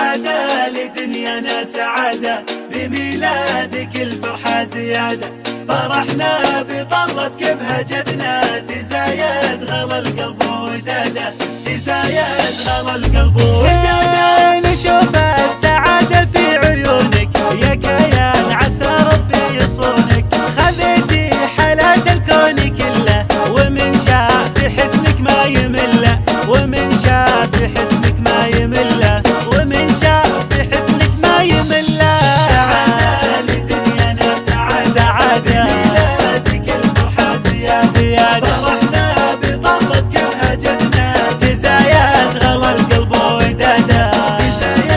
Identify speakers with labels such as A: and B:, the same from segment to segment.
A: سعادة لدنيانا سعادة، بميلادك الفرحة زيادة. فرحنا بطلتك بهجتنا، تزايد غلا القلب وداده، تزايد غلا القلب وداده.
B: نشوف السعادة في عيونك يا كيان، عسى ربي يصونك. خذيتي حالات الكون كله، ومن شاف حسنك ما يمله، ومن شاف حسنك ما يمله، ومن شاف حسنك ما يمله.
A: سعادة لدنيانا سعادة،
B: سعادة
A: بميلادك الفرحة زيادة. فرحنا بطلتك بهجتنا،
B: تزايد غلا القلب وداده،
A: تزايد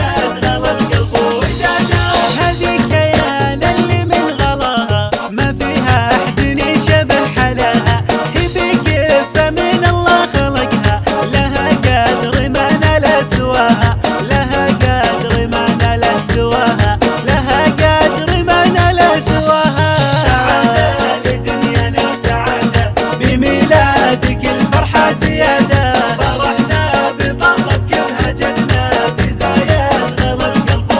A: غلا القلب وداده.
B: هذه كيان اللي من غلاها ما فيها احد يشبه حلاها. هي بكيف من الله خلقها، لها قدر ما نال سواها، لها قدر ما نال سواها، لها قدر ما نال سواها.
A: سعادة لدنيانا سعادة،
B: بميلادك الفرحة زيادة.
A: فرحنا بطلتك بهجتنا، تزايد غلا القلب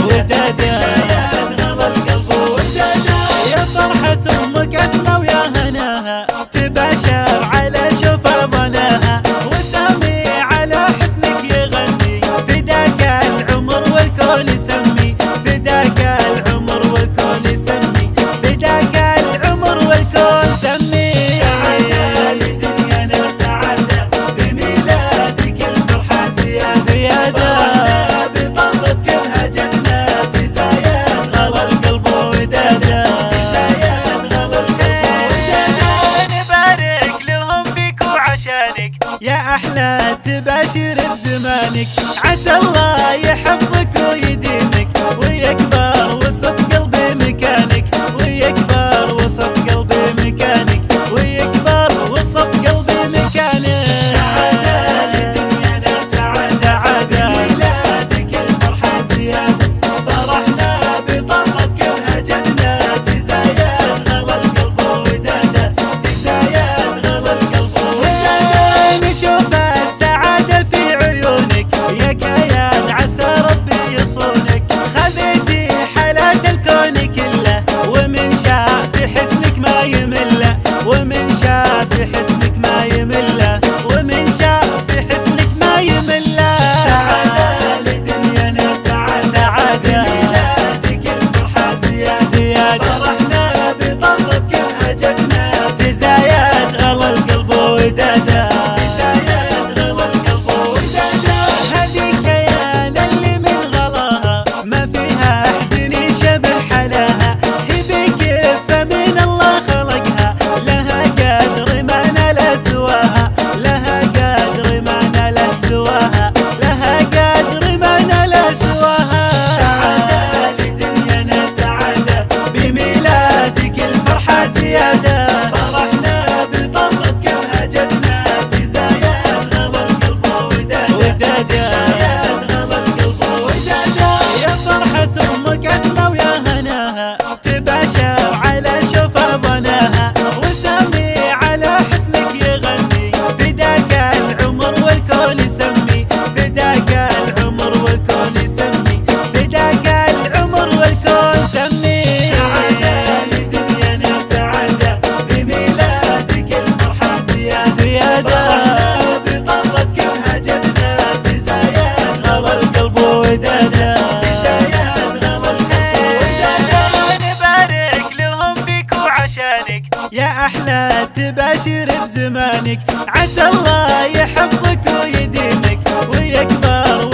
A: وداده، تزايد غلا القلب وداده.
B: يا فرحة أمك أسمى ويا هناها، تباشر على شوف ظناها، وسامي على حسنك يغني. فداك العمر والكون يسمي، فداك العمر والكون يسمي، فداك العمر والكون سمي.
A: سعادة لدنيانا سعادة، بميلادك الفرحة زيادة. فرحنا بطلتك بهجتنا، تزايد غلا القلب وداده، تزايد غلا القلب وداده.
B: نبارك لهم فيك وعشانك يا أحلى تباشر بزمانك. عسى الله يحفظك ويديمك، ويكبر وسط قلبي مكانك، ويكبر وسط قلبي مكانك، ويكبر وسط قلبي مكانك.
A: سعادة لدنيانا سعادة،
B: سعادة
A: بميلادك الفرحة زيادة. فرحنا بطلتك بهجتنا، تزايد غلا القلب وداده، تزايد غلا القلب وداده.
B: نشوف السعادة في عيونك يا كيان، عسى ربي يصونك. خذيتي حالات الكون كله، ومن شاف حسنك ما يمله، ومن شاف حسنك ما يمله، ومن شاف حسنك ما يمله.
A: سعادة لدنيانا سعادة،
B: سعادة
A: بميلادك الفرحة
B: زيادة.
A: فرحنا بطلتك بهجتنا،
B: تزايد غلا القلب وداده،
A: تزايد غلا القلب وداده.
B: هذه كيان اللي من غلاها ما فيها احد يشبه حلاها. هي بكيف من الله خلقها، لها قدر ما نال سواها، لها قدر ما نال سواها، لها قدر ما نال سواها.
A: سعادة لدنيانا سعادة،
B: بميلادك الفرحة زيادة.
A: فرحنا بطلتك بهجتنا، تزايد غلا القلب وداده، تزايد غلا القلب وداده.
B: يا فرحة أمك أسمى ويا هناها، تباشر على شوف ظناها، وسامي على حسنك يغني. فداك العمر والكون يسمي، فداك العمر والكون يسمي، فداك العمر والكون سمي.
A: سعادة لدنيانا سعادة، بميلادك الفرحة زيادة. فرحنا بطلتك بهجتنا، تزايد غلا القلب وداده، تزايد غلا القلب وداده.
B: نبارك لهم فيك وعشانك يا أحلى تباشر بزمانك. عسى الله يحفظك ويديمك، ويكبر